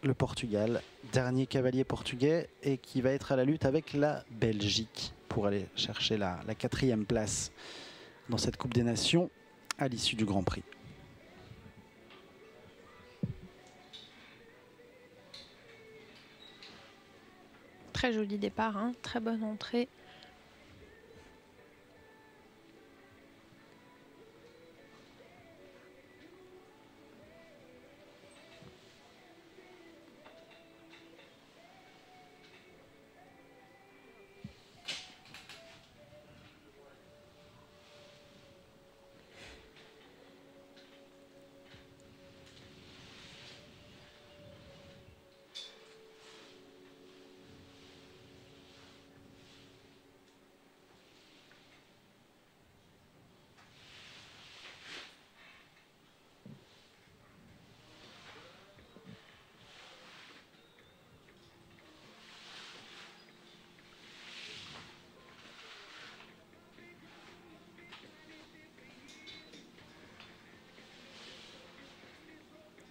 le Portugal, dernier cavalier portugais, et qui va être à la lutte avec la Belgique pour aller chercher la 4e place dans cette Coupe des Nations à l'issue du Grand Prix. Très joli départ, hein, très bonne entrée.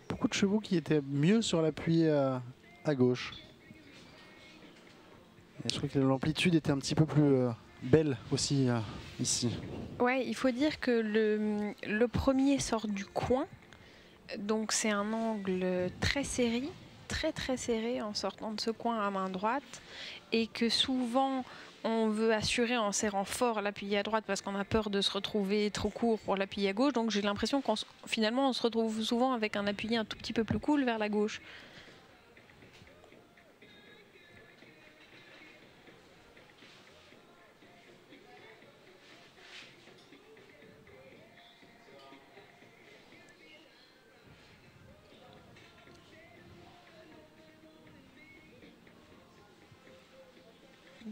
Beaucoup de chevaux qui étaient mieux sur l'appui à gauche. Et je trouve que l'amplitude était un petit peu plus belle aussi ici. Ouais, il faut dire que le premier sort du coin, donc c'est un angle très serré, très serré en sortant de ce coin à main droite, et que souvent on veut assurer en serrant fort l'appui à droite parce qu'on a peur de se retrouver trop court pour l'appui à gauche. Donc j'ai l'impression qu'on finalement on se retrouve souvent avec un appui un tout petit peu plus cool vers la gauche.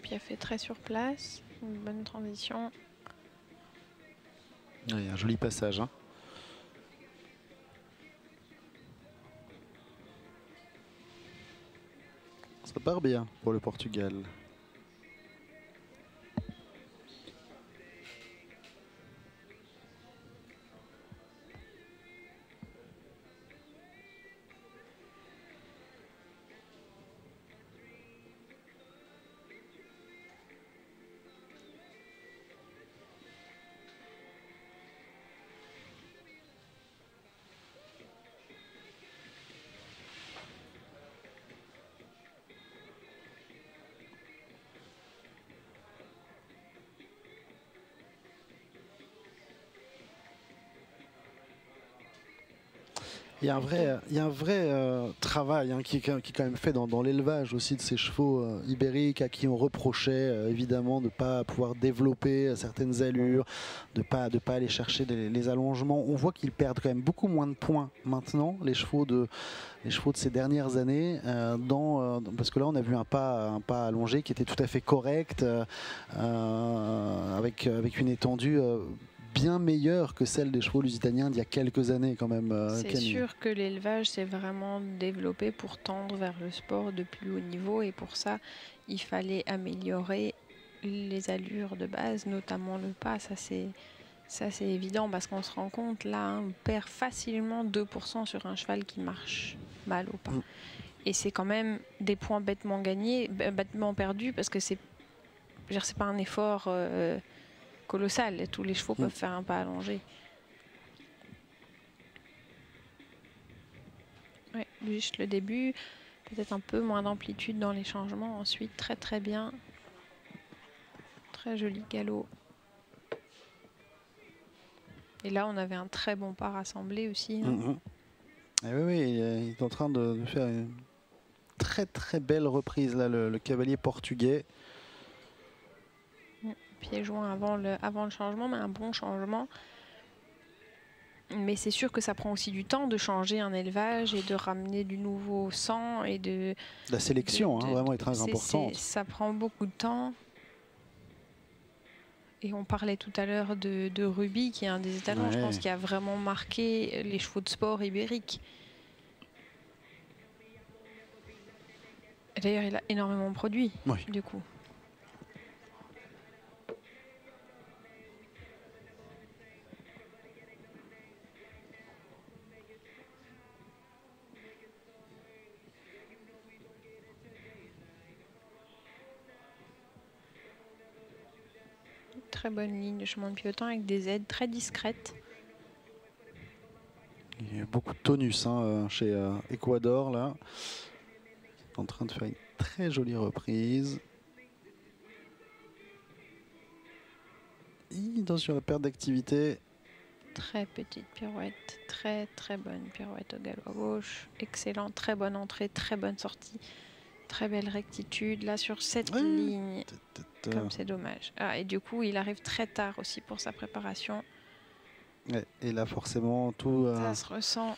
Puis elle fait très sur place, une bonne transition. Oui, un joli passage. Hein. Ça part bien pour le Portugal. Il y a un vrai travail hein, qui est quand même fait dans l'élevage aussi de ces chevaux ibériques à qui on reprochait évidemment de ne pas pouvoir développer certaines allures, de pas aller chercher les allongements. On voit qu'ils perdent quand même beaucoup moins de points maintenant, les chevaux de ces dernières années, parce que là on a vu un pas allongé qui était tout à fait correct, avec une étendue bien meilleure que celle des chevaux lusitaniens d'il y a quelques années quand même. C'est sûr que l'élevage s'est vraiment développé pour tendre vers le sport de plus haut niveau, et pour ça il fallait améliorer les allures de base, notamment le pas. Ça c'est évident parce qu'on se rend compte là, hein, on perd facilement 2% sur un cheval qui marche mal au pas. Et c'est quand même des points bêtement gagnés, bêtement perdus, parce que c'est pas un effort colossal. Tous les chevaux peuvent faire un pas allongé. Ouais, juste le début, peut-être un peu moins d'amplitude dans les changements. Ensuite, très bien. Très joli galop. Et là, on avait un très bon pas rassemblé aussi. Hein. Et oui, il est en train de faire une très belle reprise, là, le cavalier portugais. Pied joint avant le changement, mais un bon changement. Mais c'est sûr que ça prend aussi du temps de changer un élevage et de ramener du nouveau sang et de... La sélection, vraiment est très importante. Ça prend beaucoup de temps. Et on parlait tout à l'heure de Ruby, qui est un des étalons, ouais. Je pense, qui a vraiment marqué les chevaux de sport ibériques. D'ailleurs, il a énormément produit, du coup. très bonne ligne de chemin de pied-autant avec des aides très discrètes. Il y a beaucoup de tonus chez Ecuador là. En train de faire une très jolie reprise. Attention à la perte d'activité. Très petite pirouette, très très bonne pirouette au galop à gauche. Excellent, très bonne entrée, très bonne sortie. Très belle rectitude là sur cette ligne. Comme c'est dommage. Ah, et du coup, il arrive très tard aussi pour sa préparation. Ouais, et là, forcément, tout, ça se ressent.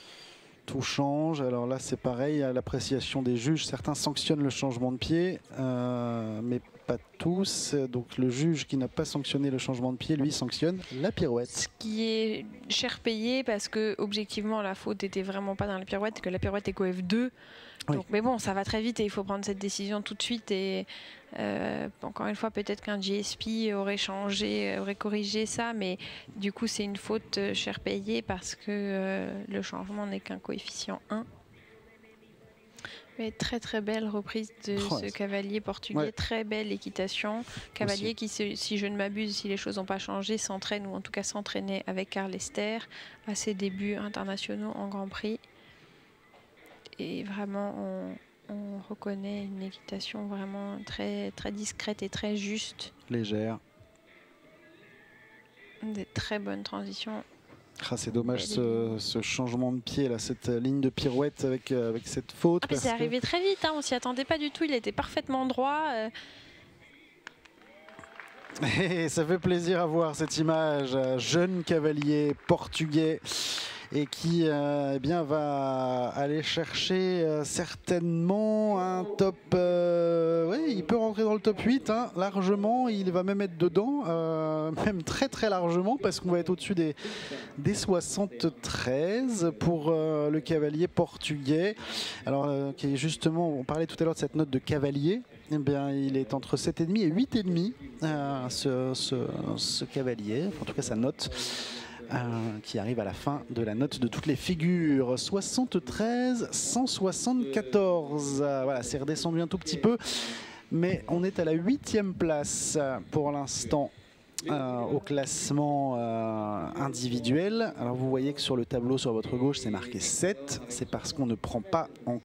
Tout change. Alors là, c'est pareil, à l'appréciation des juges. Certains sanctionnent le changement de pied, mais pas tous. Donc le juge qui n'a pas sanctionné le changement de pied, lui, sanctionne la pirouette. Ce qui est cher payé parce que objectivement, la faute était vraiment pas dans la pirouette, que la pirouette est qu'au F2. Oui. Donc, mais bon, ça va très vite et il faut prendre cette décision tout de suite. Et encore une fois, peut-être qu'un GSP aurait changé, aurait corrigé ça, mais du coup, c'est une faute cher payée parce que le changement n'est qu'un coefficient 1. Mais très très belle reprise de ce cavalier portugais, très belle équitation. Cavalier qui, si je ne m'abuse, si les choses n'ont pas changé, s'entraîne ou en tout cas s'entraînait avec Karl Ester à ses débuts internationaux en Grand Prix. Et vraiment, on reconnaît une équitation vraiment très, très discrète et très juste. Légère. Des très bonnes transitions. Ah, c'est dommage ce changement de pied, là, cette ligne de pirouette avec cette faute. C'est arrivé très vite, on s'y attendait pas du tout, il était parfaitement droit. Et ça fait plaisir à voir cette image. Jeune cavalier portugais. Et qui eh bien, va aller chercher certainement un top... oui, il peut rentrer dans le top 8 largement, il va même être dedans, même très très largement, parce qu'on va être au-dessus des 73 pour le cavalier portugais. Alors, qui est justement, on parlait tout à l'heure de cette note de cavalier, eh bien, il est entre 7,5 et 8,5, ce cavalier, en tout cas sa note. Qui arrive à la fin de la note de toutes les figures. 73, 174. Voilà, c'est redescendu un tout petit peu. Mais on est à la 8e place pour l'instant au classement individuel. Alors vous voyez que sur le tableau sur votre gauche, c'est marqué 7. C'est parce qu'on ne prend pas en